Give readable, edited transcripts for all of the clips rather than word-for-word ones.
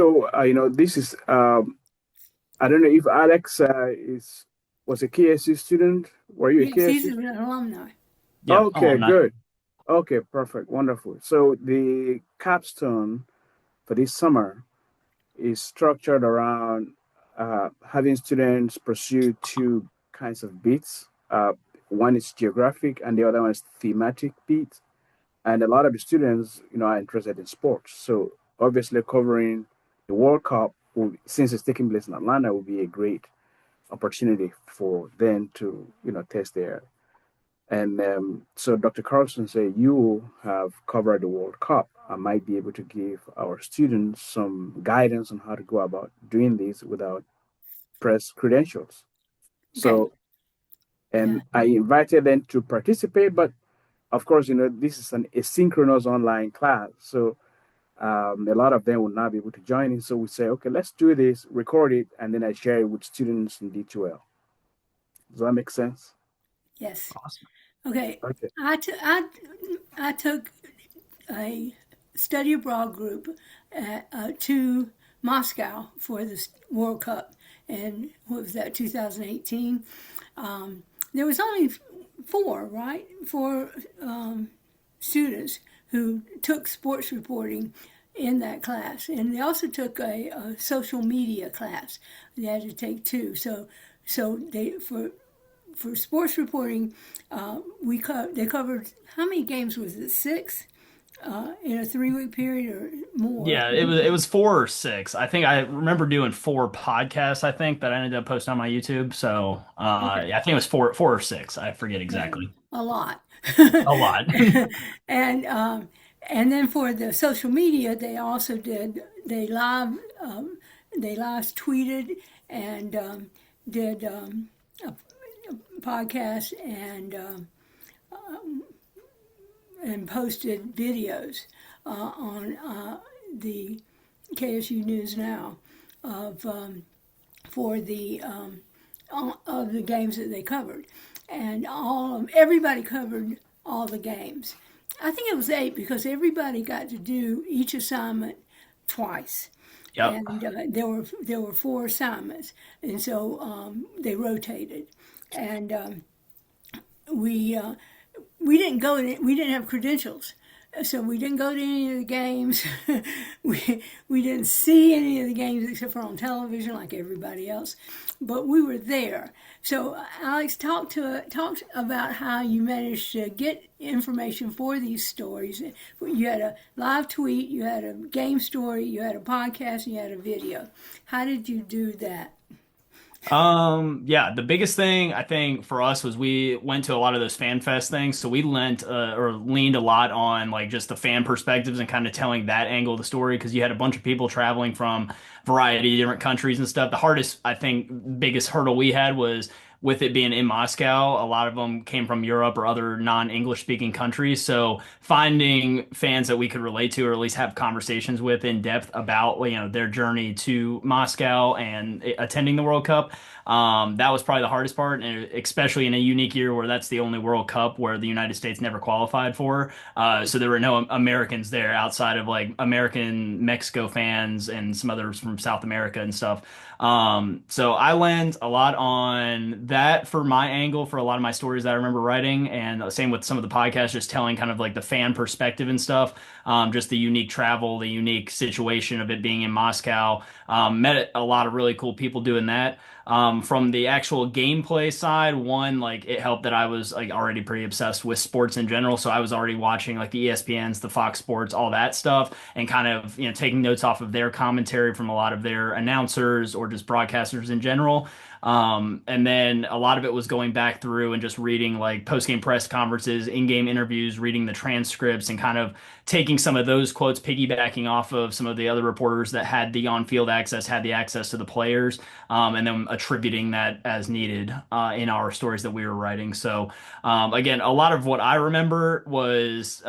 So, this is, I don't know if Alex was a KSU student. Were you a Yes, he's KSU? an alumni. Yep, Okay, alumni. good. Okay, perfect. Wonderful. So the capstone for this summer is structured around having students pursue two kinds of beats. One is geographic and the other one is thematic beats. And a lot of the students, are interested in sports. So obviously covering the World Cup, since it's taking place in Atlanta, will be a great opportunity for them to, test their. And so Dr. Carlson said, you have covered the World Cup. I might be able to give our students some guidance on how to go about doing this without press credentials. Okay. So, Yeah. and I invited them to participate, but of course, this is an asynchronous online class. So a lot of them will not be able to join in. So we say, okay, let's do this, record it, and then I share it with students in D2L. Does that make sense? Yes. Awesome. Okay. Okay. I took a study abroad group to Moscow for the World Cup, and what was that, 2018? There was only four, right? Four students who took sports reporting in that class, and they also took a social media class. They had to take two. So they for sports reporting, they covered how many games was it? Six in a 3 week period or more. Yeah, it was 4 or 6. I think I remember doing 4 podcasts, I think, that I ended up posting on my YouTube. So Okay, yeah, I think it was four or 6. I forget yeah, exactly. a lot. A lot. and and then for the social media, they also did they live tweeted and did a podcast and posted videos on the KSU News Now of for the of the games that they covered, and everybody covered all the games. I think it was eight because everybody got to do each assignment twice, Yep. and there were four assignments, and so they rotated, and we uh, we didn't have credentials, so we didn't go to any of the games. We didn't see any of the games except for on television like everybody else, but we were there. So Alex, talked about how you managed to get information for these stories. You had a live tweet, you had a game story, you had a podcast, and you had a video. How did you do that? Yeah, the biggest thing I think for us was we went to a lot of those fan fest things. So we lent or leaned a lot on like just the fan perspectives and kind of telling that angle of the story because you had a bunch of people traveling from a variety of different countries and stuff. The hardest, I think, biggest hurdle we had was with it being in Moscow. A lot of them came from Europe or other non-English speaking countries. So finding fans that we could relate to or at least have conversations with in depth about, their journey to Moscow and attending the World Cup. That was probably the hardest part, and especially in a unique year where that's the only World Cup where the United States never qualified for. So there were no Americans there outside of like American Mexico fans and some others from South America and stuff. So I lend a lot on that for my angle for a lot of my stories that I remember writing, and the same with some of the podcasts, just telling kind of like the fan perspective and stuff. Just the unique travel, the unique situation of it being in Moscow. Met a lot of really cool people doing that. From the actual gameplay side, one, like it helped that I was like already pretty obsessed with sports in general. So I was already watching like the ESPNs, the Fox Sports, all that stuff, and kind of, taking notes off of their commentary from a lot of their announcers or just broadcasters in general. And then a lot of it was going back through and just reading like post-game press conferences, in-game interviews, reading the transcripts, and kind of taking some of those quotes, piggybacking off of some of the other reporters that had the on-field access, had the access to the players, and then attributing that as needed in our stories that we were writing. So again, a lot of what I remember was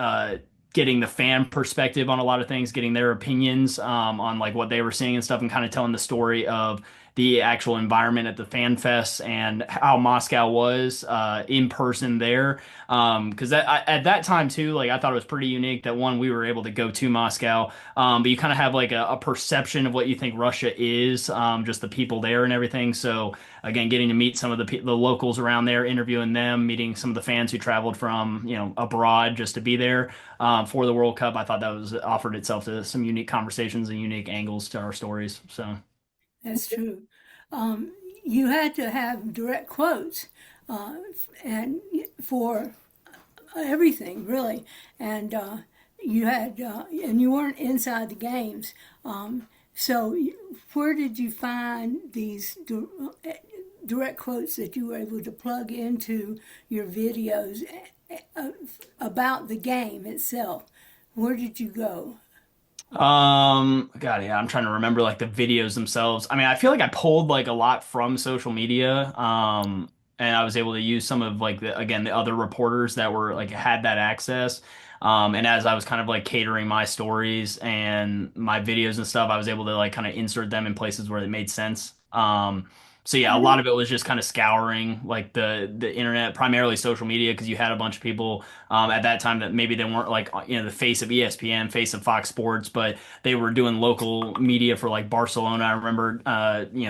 getting the fan perspective on a lot of things, getting their opinions on like what they were seeing and stuff, and kind of telling the story of the actual environment at the fan fest and how Moscow was in person there. Because at that time too, like I thought it was pretty unique that one, we were able to go to Moscow, but you kind of have like a perception of what you think Russia is, just the people there and everything. So again, getting to meet some of the locals around there, interviewing them, meeting some of the fans who traveled from abroad just to be there for the World Cup. I thought that was offered itself to some unique conversations and unique angles to our stories. So That's true. Um, you had to have direct quotes, and for everything really, and and you weren't inside the games. So, where did you find these direct quotes that you were able to plug into your videos about the game itself? Where did you go? God, yeah, I'm trying to remember like the videos themselves. I mean, I feel like I pulled like a lot from social media. And I was able to use some of like the other reporters that were like had that access. And as I was kind of like catering my stories and my videos and stuff, I was able to like kind of insert them in places where it made sense. So yeah, a lot of it was just kind of scouring like the internet, primarily social media, because you had a bunch of people at that time that maybe they weren't like the face of ESPN, face of Fox Sports, but they were doing local media for like Barcelona. I remember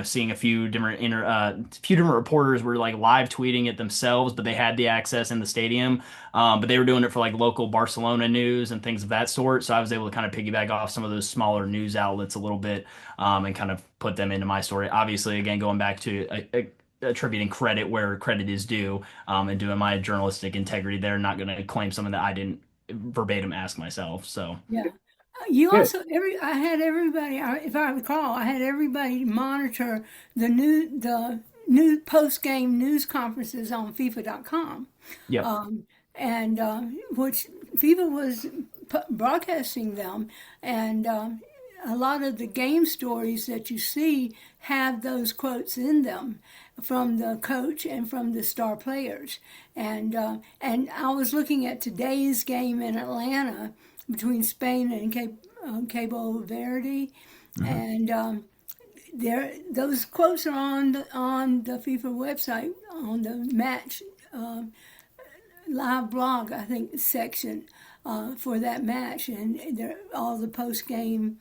seeing a few different reporters were like live tweeting it themselves, but they had the access in the stadium. But they were doing it for like local Barcelona news and things of that sort. So I was able to kind of piggyback off some of those smaller news outlets a little bit and kind of put them into my story. Obviously, again, going back to attributing credit where credit is due, and doing my journalistic integrity there, not going to claim something that I didn't verbatim ask myself. So, Yeah. You Yeah. also I had everybody, if I recall, I had everybody monitor the new post game news conferences on FIFA.com, yep. and which FIFA was broadcasting them, and a lot of the game stories that you see have those quotes in them from the coach and from the star players. And I was looking at today's game in Atlanta between Spain and Cabo Verde, Hmm. and there those quotes are on the FIFA website on the match live blog, I think, section for that match, and all the post game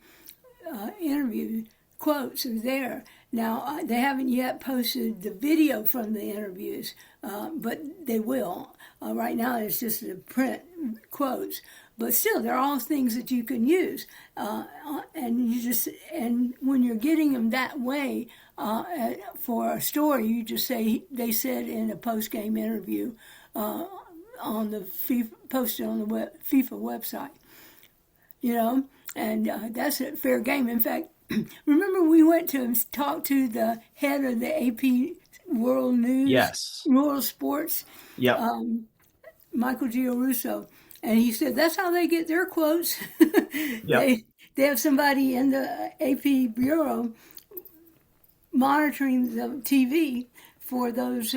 interview quotes are there. Now, they haven't yet posted the video from the interviews, but they will. Right now, it's just the print quotes. But still, they're all things that you can use, and when you're getting them that way for a story, you just say they said in a post game interview on the FIFA, posted on the FIFA website, you know, and that's a fair game. In fact, remember we went to talk to the head of the AP World News, Yes. World Sports, Yep. Michael Giorusso, and he said that's how they get their quotes. Yep. they they have somebody in the AP bureau monitoring the TV for those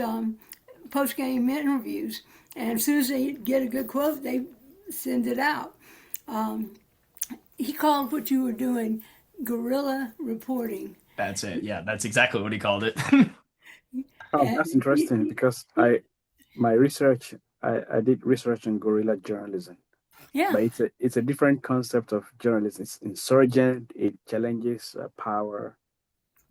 post game interviews, and as soon as they get a good quote, they send it out. He called what you were doing guerrilla reporting. That's it. Yeah, that's exactly what he called it. Oh, And that's interesting because my research, I did research on guerrilla journalism, yeah, but it's a different concept of journalism. It's insurgent. It challenges power,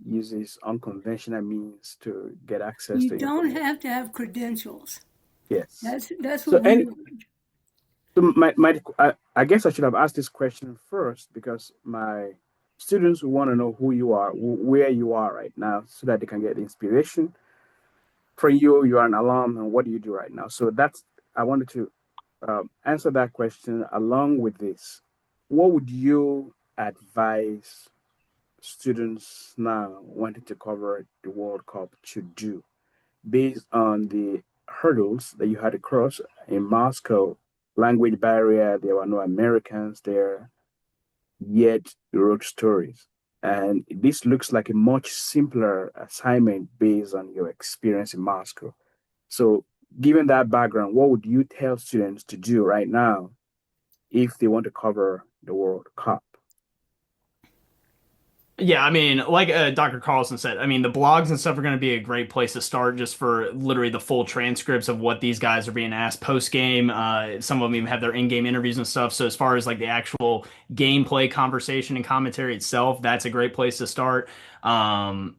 uses unconventional means to get access you to don't information. have to have credentials. Yes. That's So what we any learned. so I guess I should have asked this question first because my students want to know who you are, where you are right now, so that they can get inspiration. For you, you are an alum, and what do you do right now? So that's I wanted to answer that question along with this. What would you advise students now wanting to cover the World Cup to do based on the hurdles that you had to cross in Moscow? Language barrier, there were no Americans there, yet you wrote stories. And this looks like a much simpler assignment based on your experience in Moscow. So, given that background, what would you tell students to do right now if they want to cover the World Cup? Yeah, I mean, like Dr. Carlson said, I mean, the blogs and stuff are going to be a great place to start just for literally the full transcripts of what these guys are being asked post game. Some of them even have their in-game interviews and stuff. So as far as like the actual gameplay conversation and commentary itself, that's a great place to start. Um,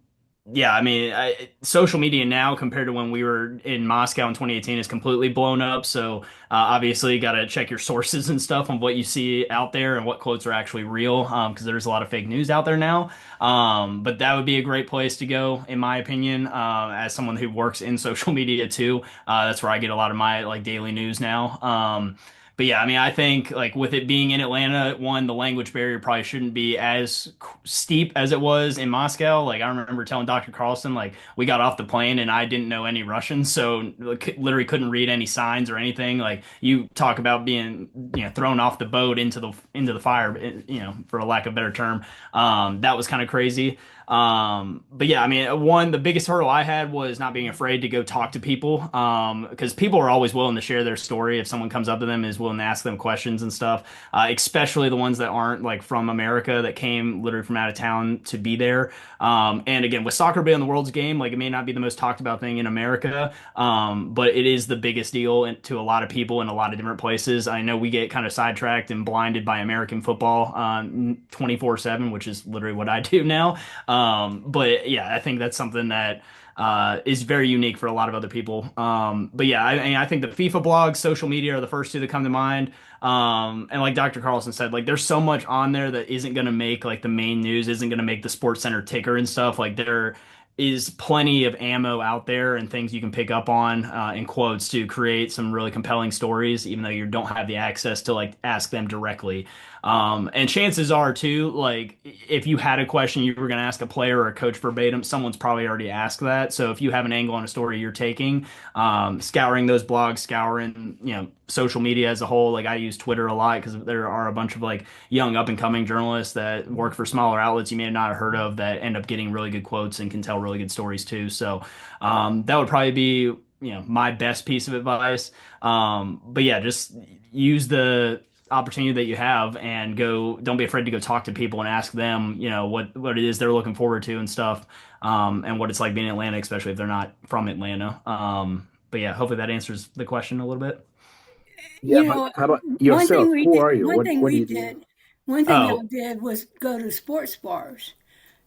yeah, I mean, social media now compared to when we were in Moscow in 2018 is completely blown up. So obviously, you got to check your sources and stuff on what you see out there and what quotes are actually real, because there's a lot of fake news out there now. But that would be a great place to go, in my opinion, as someone who works in social media too. That's where I get a lot of my like daily news now. But yeah, I mean, I think like with it being in Atlanta, one, the language barrier probably shouldn't be as steep as it was in Moscow. Like I remember telling Dr. Carlson, like we got off the plane and I didn't know any Russian, so like, literally couldn't read any signs or anything. Like you talk about being, thrown off the boat into the fire, for a lack of a better term. That was kind of crazy. But yeah, I mean, one, the biggest hurdle I had was not being afraid to go talk to people. Because people are always willing to share their story if someone comes up to them and is willing to ask them questions and stuff. Especially the ones that aren't like from America that came literally from out of town to be there. And again, with soccer being the world's game, like it may not be the most talked about thing in America, but it is the biggest deal to a lot of people in a lot of different places. I know we get kind of sidetracked and blinded by American football 24/7, which is literally what I do now. But yeah, I think that's something that is very unique for a lot of other people. But yeah, I think the FIFA blogs, social media are the first two that come to mind. And like Dr. Carlson said, like there's so much on there that isn't going to make like the main news, isn't going to make the Sports Center ticker and stuff. Like there is plenty of ammo out there and things you can pick up on in quotes to create some really compelling stories, even though you don't have the access to like ask them directly. And chances are too, like if you had a question you were going to ask a player or a coach verbatim, someone's probably already asked that. So if you have an angle on a story you're taking, scouring those blogs, scouring, social media as a whole, like I use Twitter a lot because there are a bunch of like young up and coming journalists that work for smaller outlets you may not have heard of that end up getting really good quotes and can tell really good stories too. So that would probably be, my best piece of advice. But yeah, just use the opportunity that you have and don't be afraid to go talk to people and ask them, what it is they're looking forward to and stuff. And what it's like being in Atlanta, especially if they're not from Atlanta. But yeah, hopefully that answers the question a little bit. Yeah, You but know, how about one thing yourself? we Who did, are you? one What thing what do we you do? did, one thing y'all Oh, did was go to sports bars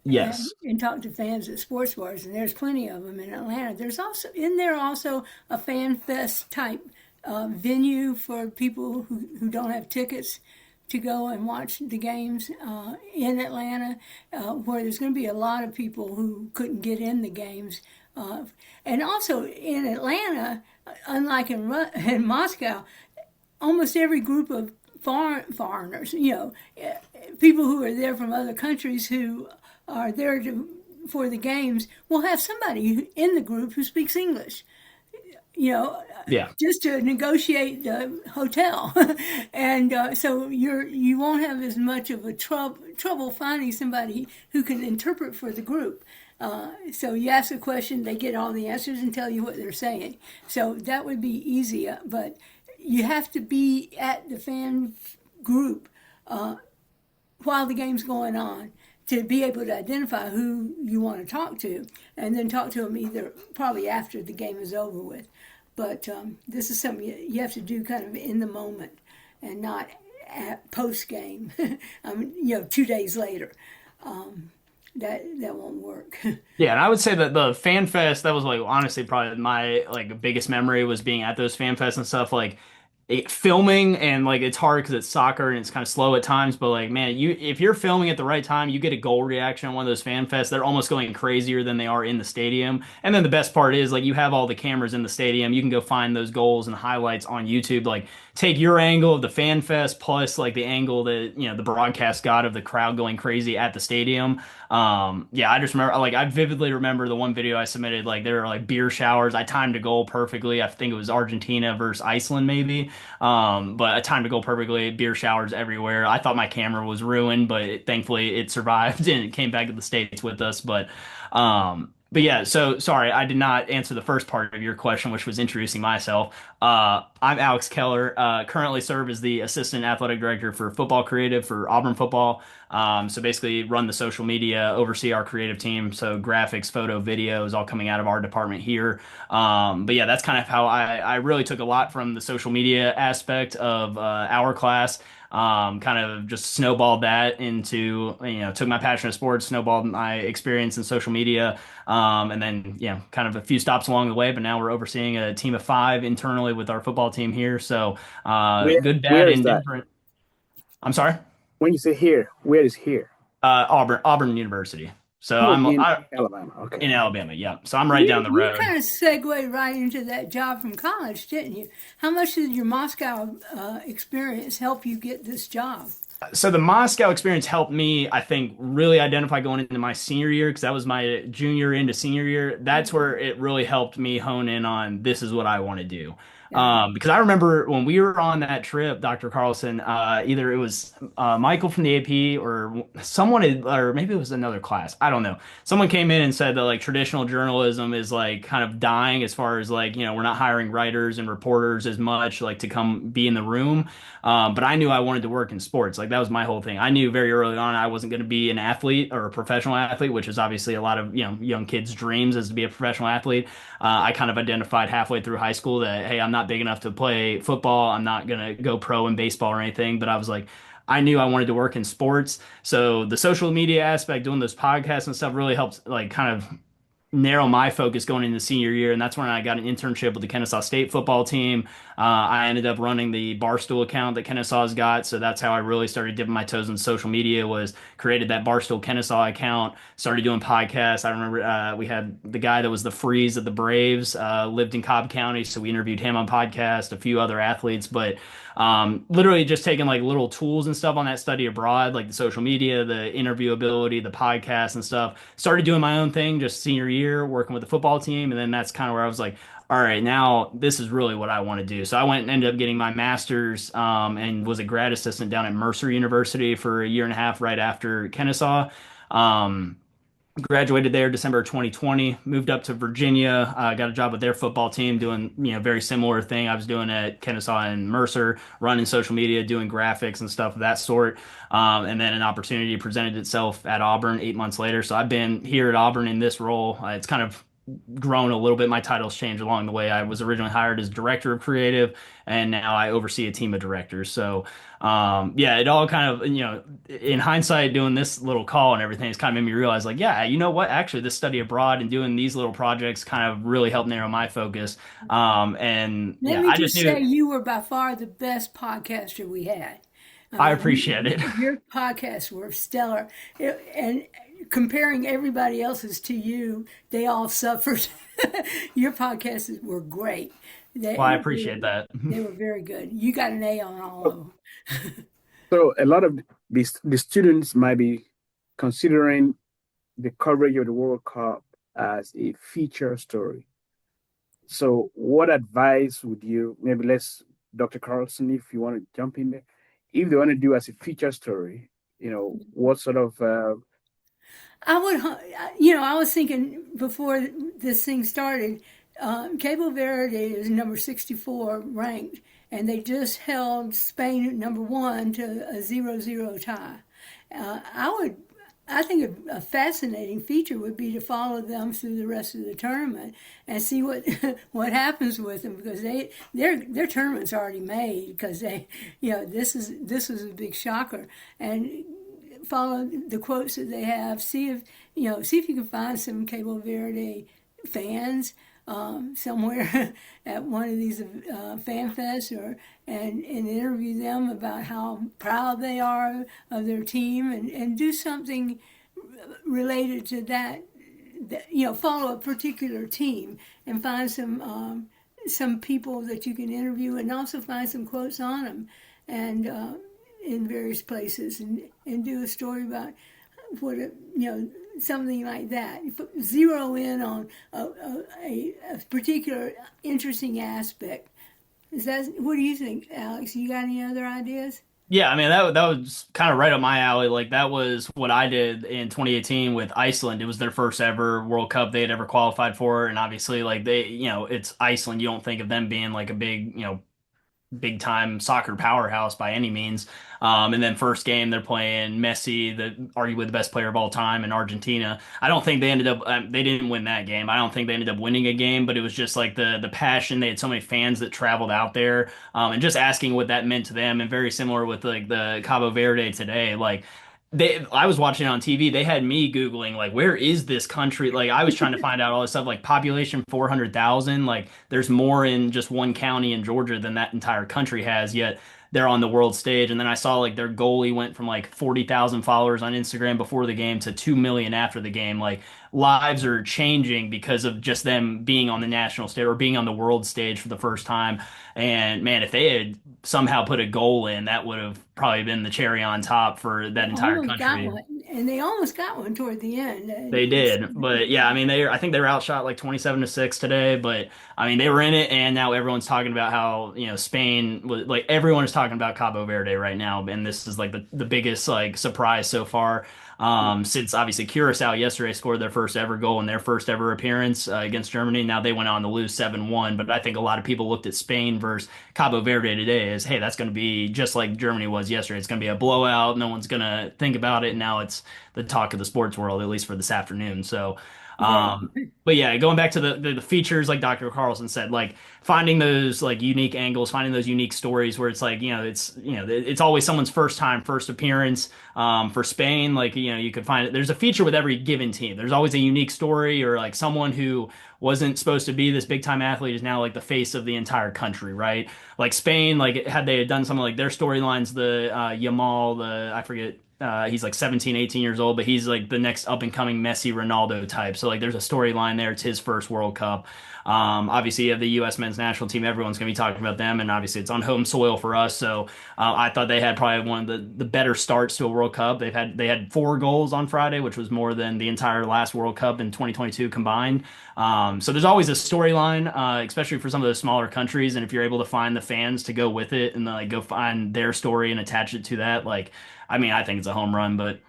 yes. and talk to fans at sports bars, and there's plenty of them in Atlanta. There's also in there also a fan fest type venue for people who don't have tickets to go and watch the games in Atlanta, where there's going to be a lot of people who couldn't get in the games. Uh, and also in Atlanta, unlike in Moscow, almost every group of foreigners, people who are there from other countries who are there for the games, will have somebody in the group who speaks English. You know, Yeah. just to negotiate the hotel, and so you won't have as much of a trouble finding somebody who can interpret for the group. So you ask a question, they get all the answers and tell you what they're saying. So that would be easy, but you have to be at the fan group while the game's going on to be able to identify who you want to talk to, and then talk to them either probably after the game is over with. But this is something you have to do kind of in the moment and not at post game. 2 days later. That won't work. Yeah, and I would say that the fan fest, that was like honestly probably my like biggest memory was being at those fan fests and stuff. Like filming and like it's hard because it's soccer and it's kind of slow at times, but like man, you if you're filming at the right time, you get a goal reaction on one of those fan fests. They're almost going crazier than they are in the stadium. And then the best part is like you have all the cameras in the stadium. You can go find those goals and highlights on YouTube. Like take your angle of the fan fest plus like the angle that the broadcast got of the crowd going crazy at the stadium. Yeah, I just remember like I vividly remember the one video I submitted. Like there were like beer showers. I timed a goal perfectly. I think it was Argentina versus Iceland maybe. But I timed a goal perfectly. Beer showers everywhere. I thought my camera was ruined, but thankfully it survived and it came back to the States with us. But But yeah, so sorry, I did not answer the first part of your question, which was introducing myself. I'm Alex Keller. Currently serve as the assistant athletic director for football creative for Auburn football. So basically, run the social media, oversee our creative team. So graphics, photo, video is all coming out of our department here. But yeah, that's kind of how I really took a lot from the social media aspect of our class. Kind of just snowballed that into, took my passion of sports, snowballed my experience in social media, and then, kind of a few stops along the way, but now we're overseeing a team of five internally with our football team here. So, Where good, bad, where is and that? different. I'm sorry. When you say here, where is here? Auburn University. So Oh, I'm in Alabama. in Okay. Alabama. Yeah. So I'm right down You the you road. kind of segued right into that job from college, didn't you? How much did your Moscow experience help you get this job? So the Moscow experience helped me, I think, really identify going into my senior year because that was my junior into senior year. That's where it really helped me hone in on this is what I want to do. Yeah. Because I remember when we were on that trip, Dr. Carlson, either it was Michael from the AP or someone, or maybe it was another class. I don't know. Someone came in and said that like traditional journalism is like kind of dying as far as like, we're not hiring writers and reporters as much like to come be in the room. But I knew I wanted to work in sports. Like that was my whole thing. I knew very early on I wasn't going to be an athlete or a professional athlete, which is obviously a lot of young kids' dreams is to be a professional athlete. I kind of identified halfway through high school that hey, I'm not big enough to play football. I'm not going to go pro in baseball or anything. But I was like, I knew I wanted to work in sports. So the social media aspect, doing those podcasts and stuff really helps like kind of narrow my focus going into senior year, and that's when I got an internship with the Kennesaw State football team. I ended up running the Barstool account that Kennesaw's got, so that's how I really started dipping my toes in social media. Was created that Barstool Kennesaw account, started doing podcasts. I remember we had the guy that was the freeze of the Braves, lived in Cobb County, so we interviewed him on podcast, a few other athletes, but literally just taking like little tools and stuff on that study abroad, like the social media, the interviewability, the podcast and stuff. Started doing my own thing just senior year, working with the football team. And then that's kind of where I was like, all right, now this is really what I want to do. So I went and ended up getting my master's and was a grad assistant down at Mercer University for a year and a half right after Kennesaw. Um, Graduated there December 2020, moved up to Virginia, got a job with their football team doing, very similar thing I was doing at Kennesaw and Mercer, running social media, doing graphics and stuff of that sort. And then an opportunity presented itself at Auburn 8 months later. So I've been here at Auburn in this role. It's kind of grown a little bit. My title's changed along the way. I was originally hired as director of creative, and now I oversee a team of directors. So, yeah, it all kind of, in hindsight, doing this little call and everything, it's kind of made me realize, like, yeah, you know what? Actually, this study abroad and doing these little projects kind of really helped narrow my focus. And Let yeah, me I just just say knew you were by far the best podcaster we had. I appreciate it. Your podcasts were stellar. And comparing everybody else's to you, they all suffered. Your podcasts were great. Well, I They, appreciate that. they were very good. You got an A on all of them. So a lot of the students might be considering the coverage of the World Cup as a feature story. So what advice would you maybe let's Dr. Carlson, if you want to jump in there, if they want to do as a feature story, what sort of I would, I was thinking before this thing started, Cabo Verde is number 64 ranked, and they just held Spain at number one to a 0-0 tie. I think a fascinating feature would be to follow them through the rest of the tournament and see what what happens with them because their tournament's already made because this is a big shocker and follow the quotes that they have. See if you can find some Cabo Verde fans somewhere at one of these fan fests and interview them about how proud they are of their team and do something related to that, follow a particular team and find some people that you can interview and also find some quotes on them and in various places and do a story about what something like that. Zero in on a particular interesting aspect. What do you think, Alex? You got any other ideas? Yeah, I mean that was kind of right up my alley. Like that was what I did in 2018 with Iceland. It was their first ever World Cup they had ever qualified for, and obviously like it's Iceland. You don't think of them being like a big, big time soccer powerhouse by any means. And then first game they're playing Messi, the arguably the best player of all time in Argentina. I don't think they ended up they didn't win that game. I don't think they ended up winning a game, but it was just like the passion. They had so many fans that traveled out there, and just asking what that meant to them, and very similar with like the Cabo Verde today, like. I was watching it on TV. They had me Googling like, where is this country? Like, I was trying to find out all this stuff. Like, population 400,000. Like, there's more in just one county in Georgia than that entire country has. Yet they're on the world stage. And then I saw like their goalie went from like 40,000 followers on Instagram before the game to 2 million after the game. Like, lives are changing because of just them being on the national stage or being on the world stage for the first time. And man, if they had somehow put a goal in, that would have probably been the cherry on top for that entire Almost got country. one, and they almost got one toward the end. They did, but yeah, I mean, I think they were outshot like 27-6 today, but I mean, they were in it, and now everyone's talking about how, Spain was like everyone is talking about Cabo Verde right now, and this is like the biggest like surprise so far. Since obviously Curacao yesterday scored their first ever goal in their first ever appearance against Germany. Now they went on to lose 7-1, but I think a lot of people looked at Spain versus Cabo Verde today as, hey, that's going to be just like Germany was yesterday. It's going to be a blowout. No one's going to think about it. Now it's the talk of the sports world, at least for this afternoon. So, Yeah. um, but yeah, going back to the features, like Dr. Carlson said, like finding those like unique angles, finding those unique stories where it's like, it's always someone's first time, first appearance. For Spain, like, you could find it. There's a feature with every given team. There's always a unique story or like someone who wasn't supposed to be this big time athlete is now like the face of the entire country, right? Like Spain, like had they had done something like their storylines, the Yamal, I forget, he's like 17, 18 years old, but he's like the next up and coming Messi Ronaldo type. So like there's a storyline there. It's his first World Cup. Obviously you have the U.S. men's national team. Everyone's going to be talking about them, and obviously it's on home soil for us. So I thought they had probably one of the better starts to a World Cup. They had 4 goals on Friday, which was more than the entire last World Cup in 2022 combined. So there's always a storyline, especially for some of those smaller countries. And if you're able to find the fans to go with it and like go find their story and attach it to that, like, I mean, I think it's a home run. But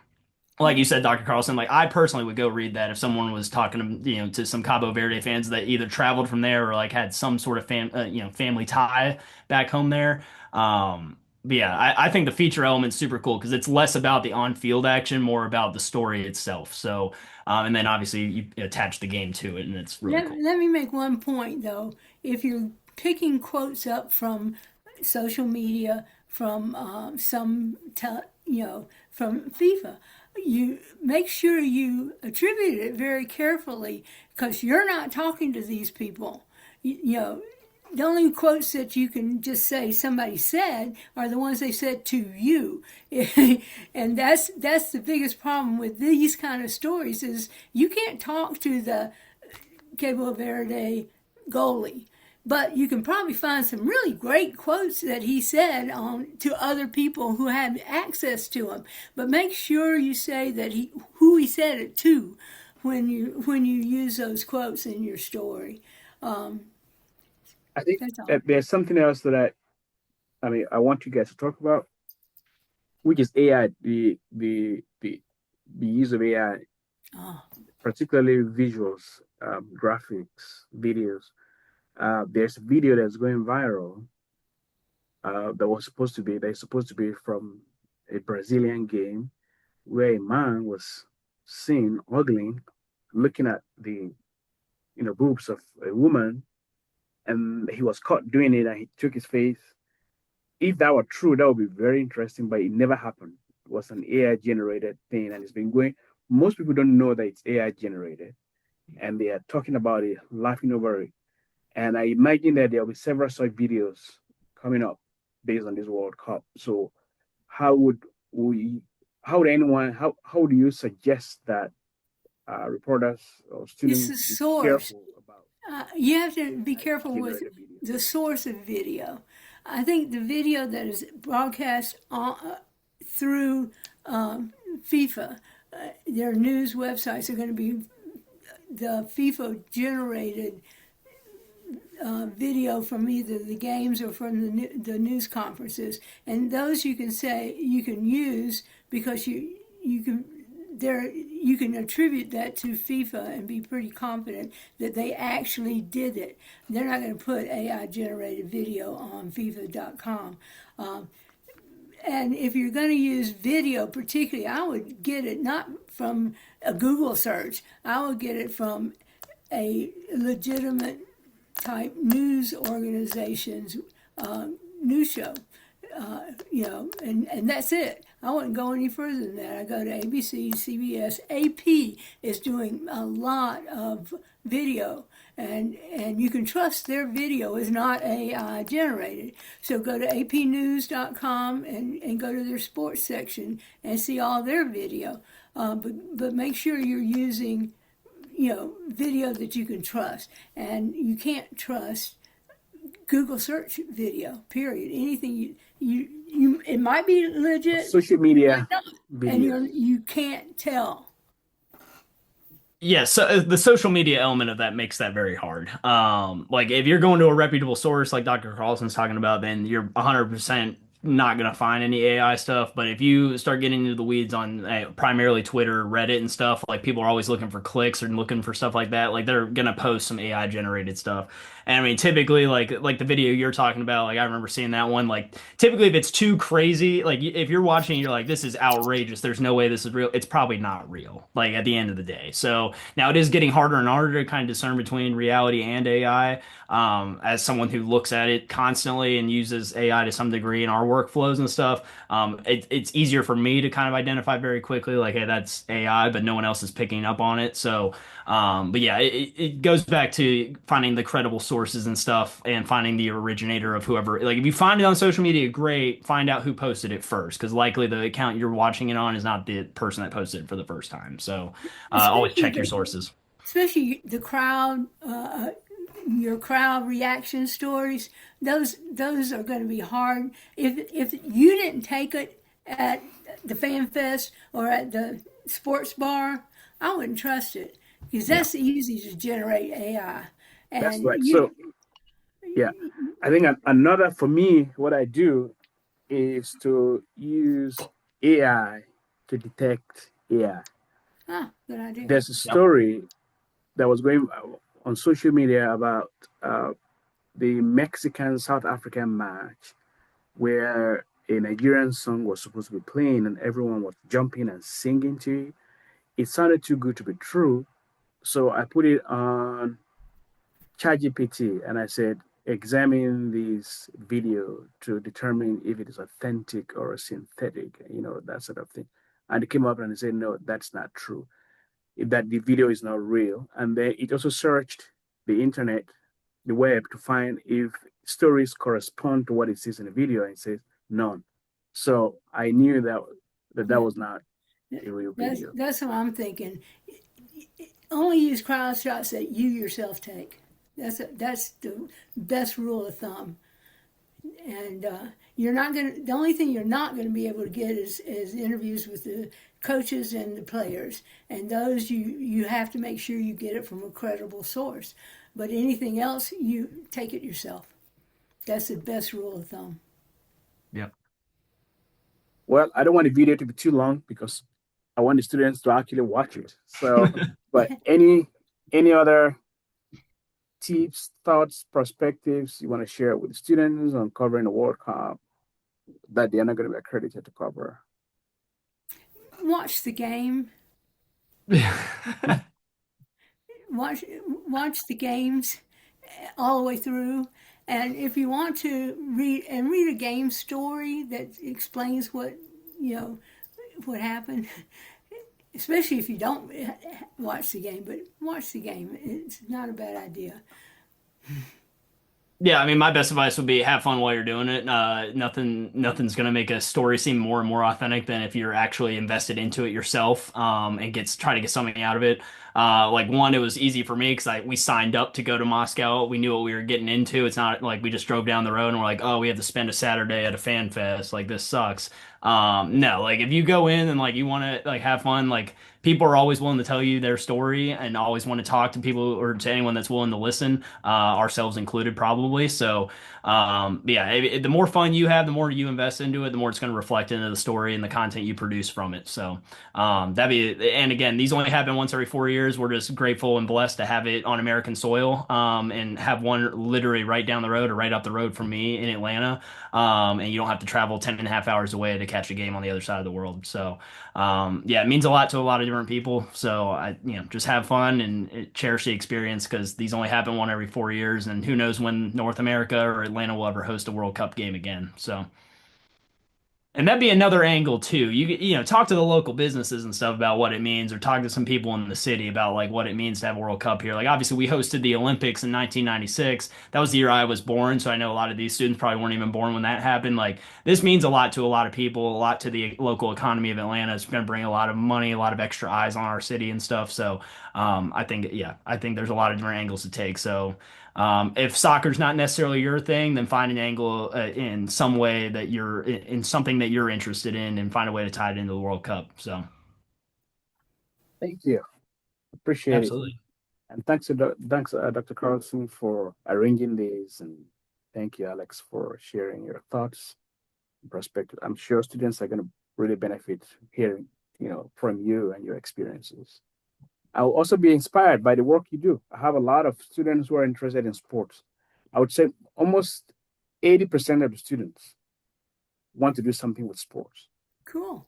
like you said, Dr. Carlson, like I personally would go read that if someone was talking to, to some Cabo Verde fans that either traveled from there or like had some sort of family tie back home there. But yeah, I think the feature element's super cool because it's less about the on-field action, more about the story itself. So, and then obviously you attach the game to it, and it's really cool. Let me make one point though. If you're picking quotes up from social media, from from FIFA, you make sure you attribute it very carefully because you're not talking to these people. You know, the only quotes that you can just say somebody said are the ones they said to you. And that's the biggest problem with these kind of stories is you can't talk to the Cabo Verde goalie, but you can probably find some really great quotes that he said on to other people who had access to him. But make sure you say that who he said it to when you use those quotes in your story. Um, I think that's all. that there's something else that I mean, I want you guys to talk about, which is AI, the use of AI, Oh, particularly visuals, graphics, videos. There's a video that's going viral that's supposed to be from a Brazilian game where a man was seen ogling, looking at the boobs of a woman, and he was caught doing it, and he took his face. If that were true, that would be very interesting, but it never happened. It was an AI generated thing, and it's been going. Most people don't know that it's AI generated, and they are talking about it, laughing over it. And I imagine that there will be several such videos coming up based on this World Cup. So, how would we? How would anyone? How do you suggest that reporters or it's students the be source. careful about You have to be AI careful with generated videos? the source of video. I think the video that is broadcast through FIFA, their news websites are going to be the FIFA generated video from either the games or from the news conferences, and those you can say you can use because you can there you can attribute that to FIFA and be pretty confident that they actually did it. They're not going to put AI generated video on FIFA.com. And if you're going to use video, particularly, I would get it not from a Google search. I would get it from a legitimate type news organization's news show. And that's it. I wouldn't go any further than that. I go to ABC, CBS. AP is doing a lot of video, and you can trust their video is not AI generated. So go to apnews.com and go to their sports section and see all their video. But make sure you're using, video that you can trust. And you can't trust Google search video, period. Anything you it might be legit, Social media video. and you can't tell. Yeah, so the social media element of that makes that very hard. Like if you're going to a reputable source like Dr. Carlson's talking about, then you're 100% not going to find any AI stuff. But if you start getting into the weeds on primarily Twitter, Reddit and stuff, like people are always looking for clicks or looking for stuff like that, like they're going to post some AI generated stuff. And I mean, typically, like the video you're talking about, like I remember seeing that one. Like typically, if it's too crazy, like if you're watching, you're like, this is outrageous. There's no way this is real. It's probably not real. Like at the end of the day. So now it is getting harder and harder to kind of discern between reality and AI. As someone who looks at it constantly and uses AI to some degree in our workflows and stuff, it's easier for me to kind of identify very quickly, like, hey, that's AI, but no one else is picking up on it. So, but yeah, it goes back to finding the credible sources and stuff and finding the originator of whoever. Like, if you find it on social media, great. Find out who posted it first, because likely the account you're watching it on is not the person that posted it for the first time. So, always check your sources. Especially the crowd, your crowd reaction stories. Those are going to be hard. If you didn't take it at the fan fest or at the sports bar, I wouldn't trust it because that's easy to generate AI. That's And right. So, yeah, I think another for me, what I do is to use AI to detect AI. good idea. There's a story that was going on social media about the Mexican South African match where a Nigerian song was supposed to be playing and everyone was jumping and singing to it. It sounded too good to be true. So I put it on ChatGPT and I said, examine this video to determine if it is authentic or synthetic, that sort of thing. And it came up and it said, no, that's not true, that the video is not real. And then it also searched the internet, the web, to find if stories correspond to what it says in the video, and it says none. So I knew that was not a real video. That's what I'm thinking. Only use crowd shots that you yourself take. That's the best rule of thumb. And you're not going. The only thing you're not going to be able to get is interviews with the coaches and the players, and those you have to make sure you get it from a credible source. But anything else, you take it yourself. That's the best rule of thumb. Yep. Well, I don't want the video to be too long because I want the students to actually watch it. So, but any other tips, thoughts, perspectives you want to share with the students on covering the World Cup that they're not going to be accredited to cover? Watch the game. Watch the games all the way through. And if you want to read a game story that explains what happened, especially if you don't watch the game, but watch the game. It's not a bad idea. Yeah, I mean, my best advice would be have fun while you're doing it. Nothing's gonna make a story seem more and more authentic than if you're actually invested into it yourself, and try to get something out of it. Like one, it was easy for me because we signed up to go to Moscow. We knew what we were getting into. It's not like we just drove down the road and we're like, oh, we have to spend a Saturday at a fan fest. Like this sucks. No, like if you go in and like you want to like have fun, like people are always willing to tell you their story and always want to talk to people or to anyone that's willing to listen, ourselves included probably. So, yeah, the more fun you have, the more you invest into it, the more it's going to reflect into the story and the content you produce from it. So, and again, these only happen once every 4 years. We're just grateful and blessed to have it on American soil, and have one literally right down the road or right up the road from me in Atlanta. And you don't have to travel 10 and a half hours away to catch a game on the other side of the world. So, yeah, it means a lot to a lot of different people. So just have fun and cherish the experience because these only happen one every 4 years, and who knows when North America or Atlanta will ever host a World Cup game again. So. And that'd be another angle too. Talk to the local businesses and stuff about what it means, or talk to some people in the city about like what it means to have a World Cup here. Like obviously we hosted the Olympics in 1996. That was the year I was born, so I know a lot of these students probably weren't even born when that happened. Like this means a lot to a lot of people, a lot to the local economy of Atlanta. It's going to bring a lot of money, a lot of extra eyes on our city and stuff. So I think there's a lot of different angles to take. So if soccer's not necessarily your thing, then find an angle in some way that you're in something that you're interested in, and find a way to tie it into the World Cup. So, Thank you. Appreciate it. absolutely. And thanks, Dr. Carlson, for arranging this, and thank you, Alex, for sharing your thoughts and perspective. I'm sure students are going to really benefit hearing, from you and your experiences. I'll also be inspired by the work you do. I have a lot of students who are interested in sports. I would say almost 80% of the students want to do something with sports. Cool.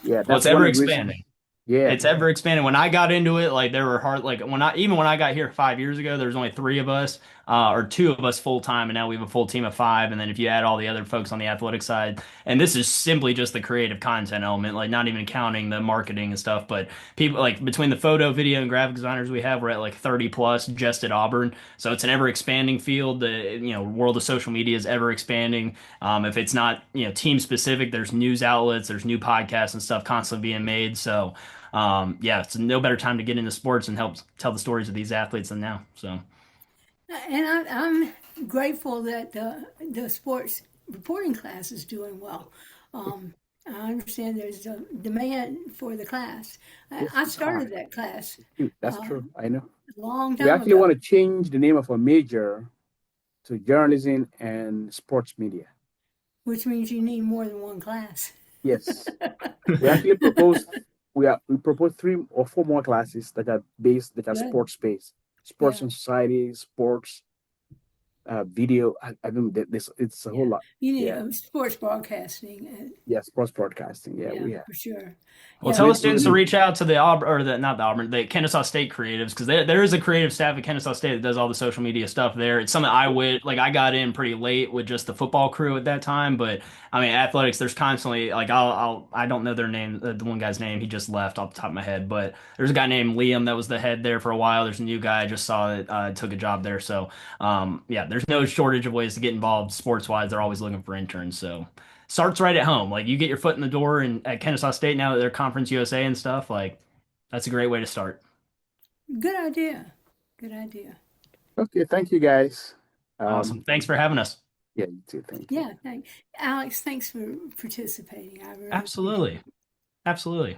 Yeah, Well, it's that's one ever of the reasons. expanding. Yeah, It's ever expanding. When I got into it, like there were hard, like when I got here 5 years ago, there was only three of us, or two of us full time, and now we have a full team of five. And then if you add all the other folks on the athletic side, and this is simply just the creative content element, like not even counting the marketing and stuff, but people like between the photo, video, and graphic designers we have, we're at like 30 plus just at Auburn. So it's an ever expanding field. The world of social media is ever expanding. If it's not team specific, there's news outlets, there's new podcasts and stuff constantly being made. So. Yeah, it's no better time to get into sports and help tell the stories of these athletes than now. So, And I'm grateful that the sports reporting class is doing well. I understand there's a demand for the class. yes, I it's hard. started that class That's uh, true. I know. a long We time actually want ago, to change the name of our major to journalism and sports media. which means you need more than one class. Yes, we actually proposed we proposed 3 or 4 more classes that are Good. sports based, sports Yeah. and society, sports, video. I think that this it's a whole Yeah. lot. You need Yeah, sports broadcasting. yeah, sports broadcasting. Yeah, Yeah, we have. for sure. well, Yeah. tell the We, students to we, reach out to the Auburn or the not the Auburn, the Kennesaw State creatives because there is a creative staff at Kennesaw State that does all the social media stuff there. It's something I would like. I got in pretty late with just the football crew at that time, but I mean athletics. There's constantly like I don't know their name, the one guy's name. He just left off the top of my head, but there's a guy named Liam that was the head there for a while. There's a new guy I just saw that took a job there. So yeah, there's no shortage of ways to get involved sports wise. They're always looking for interns. So starts right at home. Like you get your foot in the door and at Kennesaw State now that they're Conference USA and stuff, like that's a great way to start. Good idea. Good idea. okay, thank you guys. Awesome. Um, Thanks for having us. yeah, you too. Thank you. Yeah. Thanks. Alex, thanks for participating. I really appreciate Absolutely. it. Absolutely.